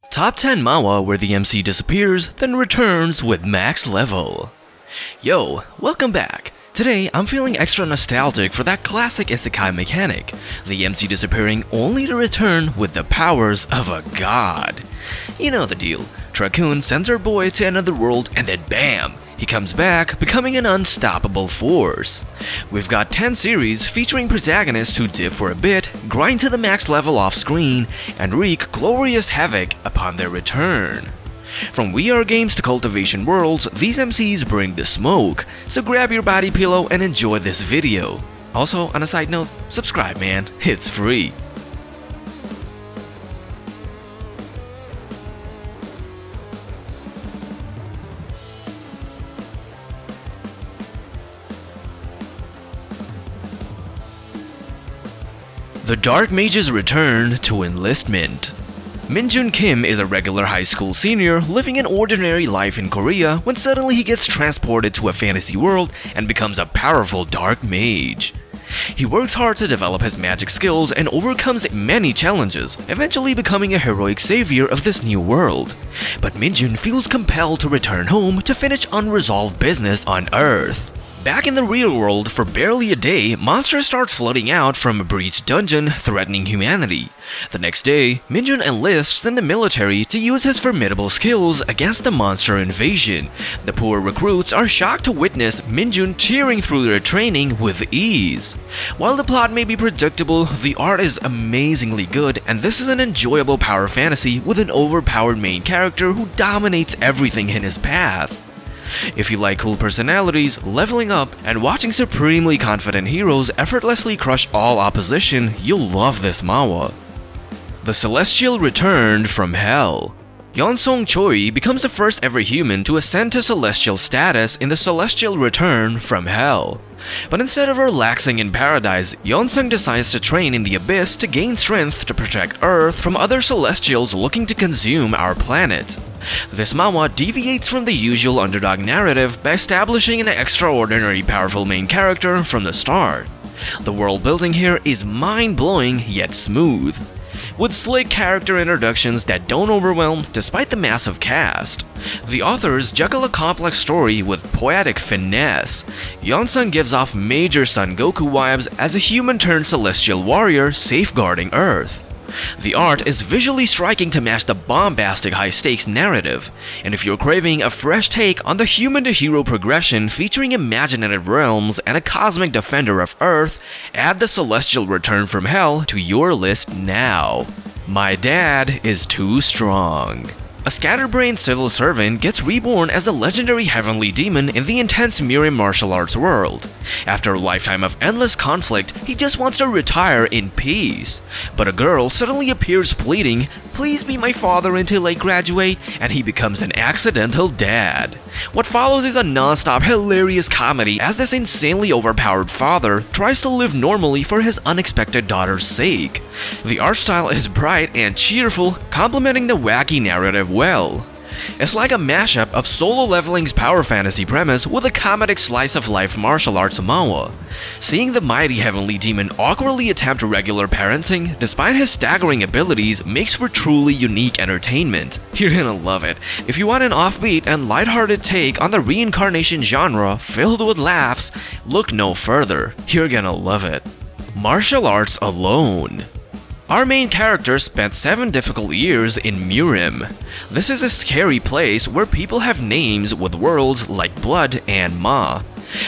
Top 10 manhwa where the MC disappears, then returns with max level. Yo, welcome back. Today, I'm feeling extra nostalgic for that classic isekai mechanic, the MC disappearing only to return with the powers of a god. You know the deal, truck-kun sends her boy to another world and then BAM! He comes back, becoming an unstoppable force. We've got 10 series featuring protagonists who dip for a bit, grind to the max level off screen, and wreak glorious havoc upon their return. From VR games to cultivation worlds, these MCs bring the smoke, so grab your body pillow and enjoy this video. Also, on a side note, subscribe man, it's free. The Dark Mage's return to enlistment. Minjun Kim is a regular high school senior living an ordinary life in Korea when suddenly he gets transported to a fantasy world and becomes a powerful dark mage. He works hard to develop his magic skills and overcomes many challenges, eventually becoming a heroic savior of this new world. But Minjun feels compelled to return home to finish unresolved business on Earth. Back in the real world, for barely a day, monsters start flooding out from a breached dungeon, threatening humanity. The next day, Minjun enlists in the military to use his formidable skills against the monster invasion. The poor recruits are shocked to witness Minjun tearing through their training with ease. While the plot may be predictable, the art is amazingly good, and this is an enjoyable power fantasy with an overpowered main character who dominates everything in his path. If you like cool personalities, leveling up, and watching supremely confident heroes effortlessly crush all opposition, you'll love this manhwa. The Celestial returned from Hell. Yeonsong Choi becomes the first ever human to ascend to celestial status in the Celestial Return from Hell. But instead of relaxing in paradise, Yeonsong decides to train in the abyss to gain strength to protect Earth from other celestials looking to consume our planet. This manhwa deviates from the usual underdog narrative by establishing an extraordinary powerful main character from the start. The world building here is mind-blowing yet smooth, with slick character introductions that don't overwhelm despite the massive cast. The authors juggle a complex story with poetic finesse. Yeonsung gives off major Son Goku vibes as a human-turned celestial warrior safeguarding Earth. The art is visually striking to match the bombastic high-stakes narrative, and if you're craving a fresh take on the human-to-hero progression featuring imaginative realms and a cosmic defender of Earth, add the Celestial Return from Hell to your list now. My Dad is Too Strong. A scatterbrained civil servant gets reborn as the legendary heavenly demon in the intense Mirim martial arts world. After a lifetime of endless conflict, he just wants to retire in peace. But a girl suddenly appears pleading, "Please be my father until I graduate," and he becomes an accidental dad. What follows is a non-stop hilarious comedy as this insanely overpowered father tries to live normally for his unexpected daughter's sake. The art style is bright and cheerful, complementing the wacky narrative well. It's like a mashup of Solo Leveling's power fantasy premise with a comedic slice-of-life martial arts manhwa. Seeing the mighty heavenly demon awkwardly attempt regular parenting despite his staggering abilities makes for truly unique entertainment. You're gonna love it. If you want an offbeat and lighthearted take on the reincarnation genre filled with laughs, look no further. You're gonna love it. Martial arts alone. Our main character spent 7 difficult years in Mirim. This is a scary place where people have names with words like Blood and Ma.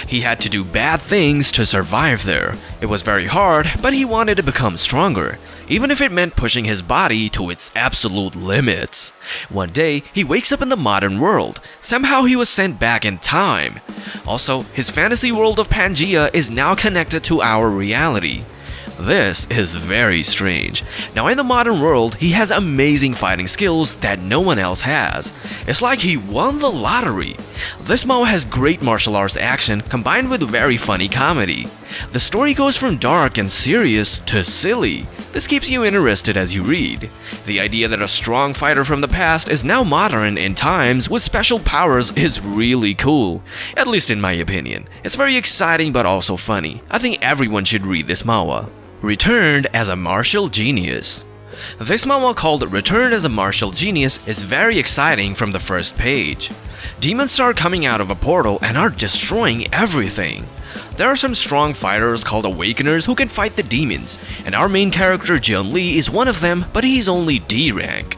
He had to do bad things to survive there. It was very hard, but he wanted to become stronger, even if it meant pushing his body to its absolute limits. One day, he wakes up in the modern world. Somehow he was sent back in time. Also, his fantasy world of Pangaea is now connected to our reality. This is very strange. Now in the modern world, he has amazing fighting skills that no one else has. It's like he won the lottery. This manhwa has great martial arts action combined with very funny comedy. The story goes from dark and serious to silly. This keeps you interested as you read. The idea that a strong fighter from the past is now modern in times with special powers is really cool, at least in my opinion. It's very exciting but also funny. I think everyone should read this manhwa. Returned as a martial genius. This manhwa called Return as a Martial Genius is very exciting from the first page. Demons start coming out of a portal and are destroying everything. There are some strong fighters called Awakeners who can fight the demons, and our main character Jeon Lee is one of them, but he's only D rank.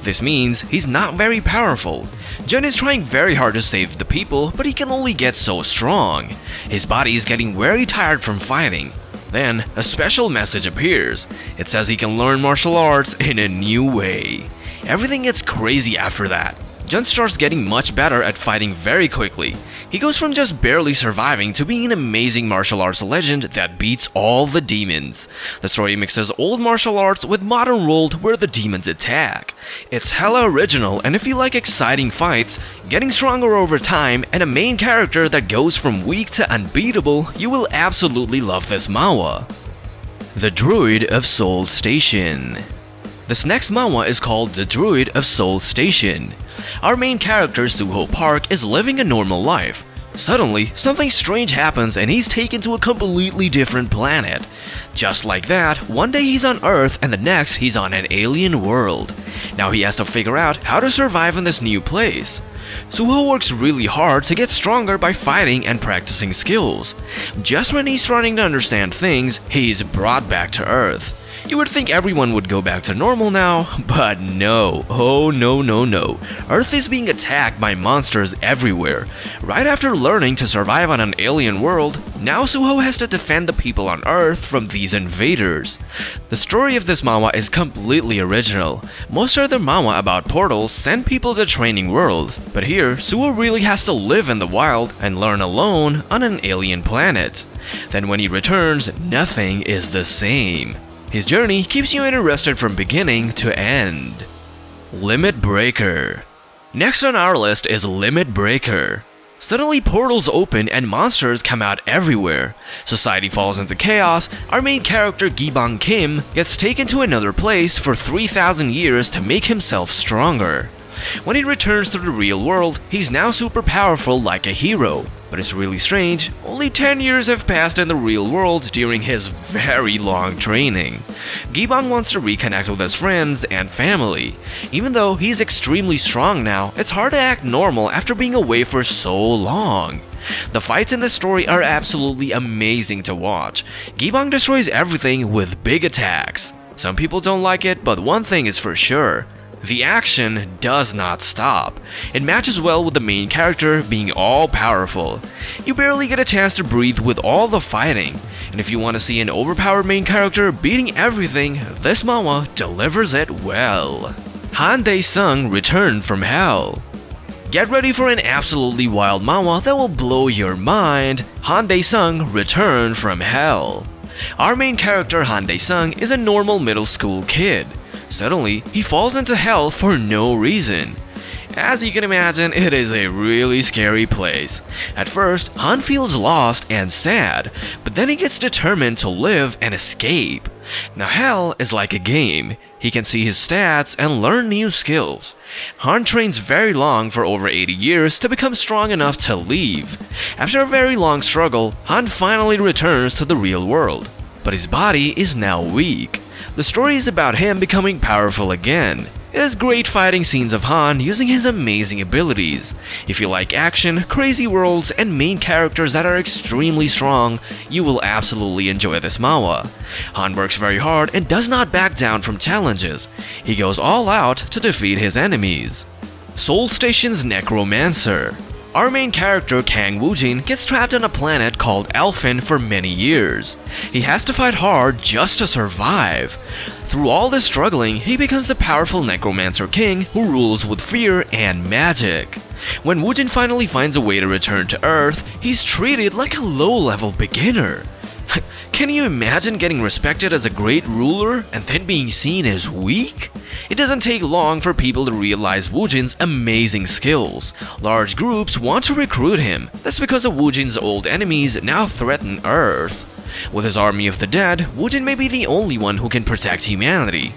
This means he's not very powerful. Jeon is trying very hard to save the people, but he can only get so strong. His body is getting very tired from fighting. Then, a special message appears. It says he can learn martial arts in a new way. Everything gets crazy after that. Jeon starts getting much better at fighting very quickly. He goes from just barely surviving to being an amazing martial arts legend that beats all the demons. The story mixes old martial arts with modern world where the demons attack. It's hella original, and if you like exciting fights, getting stronger over time, and a main character that goes from weak to unbeatable, you will absolutely love this manhwa. The Druid of Seoul Station. This next manhwa is called The Druid of Seoul Station. Our main character Suho Park is living a normal life. Suddenly, something strange happens and he's taken to a completely different planet. Just like that, one day he's on Earth and the next he's on an alien world. Now he has to figure out how to survive in this new place. Suho works really hard to get stronger by fighting and practicing skills. Just when he's starting to understand things, he's brought back to Earth. You would think everyone would go back to normal now, but no. Oh no. Earth is being attacked by monsters everywhere. Right after learning to survive on an alien world, now Suho has to defend the people on Earth from these invaders. The story of this manhwa is completely original. Most other manhwa about portals send people to training worlds, but here Suho really has to live in the wild and learn alone on an alien planet. Then when he returns, nothing is the same. His journey keeps you interested from beginning to end. Limit Breaker. Next on our list is Limit Breaker. Suddenly portals open and monsters come out everywhere. Society falls into chaos. Our main character Gi-bang Kim gets taken to another place for 3,000 years to make himself stronger. When he returns to the real world, he's now super powerful like a hero. But it's really strange, only 10 years have passed in the real world during his very long training. Gi-bang wants to reconnect with his friends and family. Even though he's extremely strong now, it's hard to act normal after being away for so long. The fights in this story are absolutely amazing to watch. Gi-bang destroys everything with big attacks. Some people don't like it, but one thing is for sure. The action does not stop. It matches well with the main character being all-powerful. You barely get a chance to breathe with all the fighting, and if you want to see an overpowered main character beating everything, this manhwa delivers it well. Han Dae-sung Return from Hell. Get ready for an absolutely wild manhwa that will blow your mind. Han Dae-sung Return from Hell. Our main character Han Dae-sung is a normal middle school kid. Suddenly, he falls into hell for no reason. As you can imagine, it is a really scary place. At first, Han feels lost and sad, but then he gets determined to live and escape. Now hell is like a game. He can see his stats and learn new skills. Han trains very long for over 80 years to become strong enough to leave. After a very long struggle, Han finally returns to the real world, but his body is now weak. The story is about him becoming powerful again. It has great fighting scenes of Han using his amazing abilities. If you like action, crazy worlds, and main characters that are extremely strong, you will absolutely enjoy this manhwa. Han works very hard and does not back down from challenges. He goes all out to defeat his enemies. Seoul Station's Necromancer. Our main character, Kang Woo-jin, gets trapped on a planet called Elfin for many years. He has to fight hard just to survive. Through all this struggling, he becomes the powerful Necromancer king who rules with fear and magic. When Woo-jin finally finds a way to return to Earth, he's treated like a low-level beginner. Can you imagine getting respected as a great ruler and then being seen as weak? It doesn't take long for people to realize Woo-jin's amazing skills. Large groups want to recruit him. That's because of Woo-jin's old enemies now threaten Earth. With his army of the dead, Woo-jin may be the only one who can protect humanity.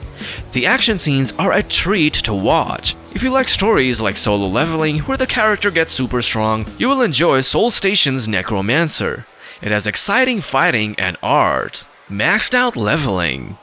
The action scenes are a treat to watch. If you like stories like Solo Leveling where the character gets super strong, you will enjoy Seoul Station's Necromancer. It has exciting fighting and art. Maxed out leveling.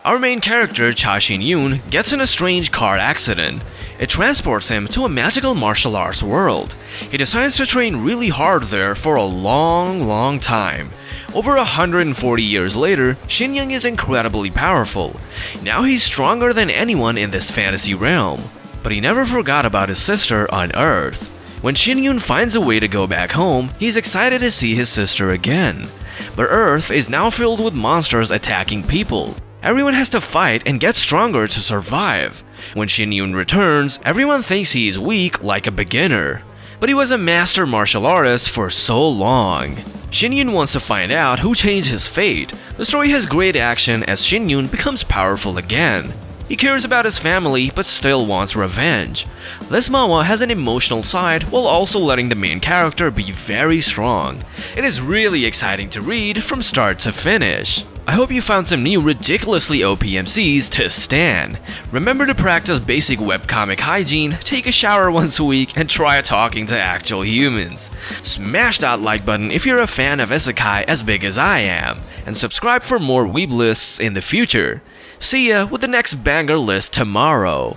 Our main character, Cha Shin-yoon, gets in a strange car accident. It transports him to a magical martial arts world. He decides to train really hard there for a long time. Over 140 years later, Shin-young is incredibly powerful. Now he's stronger than anyone in this fantasy realm. But he never forgot about his sister on Earth. When Shin-yoon finds a way to go back home, he's excited to see his sister again. But Earth is now filled with monsters attacking people. Everyone has to fight and get stronger to survive. When Shin-yoon returns, everyone thinks he is weak like a beginner. But he was a master martial artist for so long. Shin-yoon wants to find out who changed his fate. The story has great action as Shin-yoon becomes powerful again. He cares about his family but still wants revenge. This manhwa has an emotional side while also letting the main character be very strong. It is really exciting to read from start to finish. I hope you found some new ridiculously OP MCs to stan. Remember to practice basic webcomic hygiene, take a shower once a week, and try talking to actual humans. Smash that like button if you're a fan of isekai as big as I am, and subscribe for more weeb lists in the future. See ya with the next banger list tomorrow.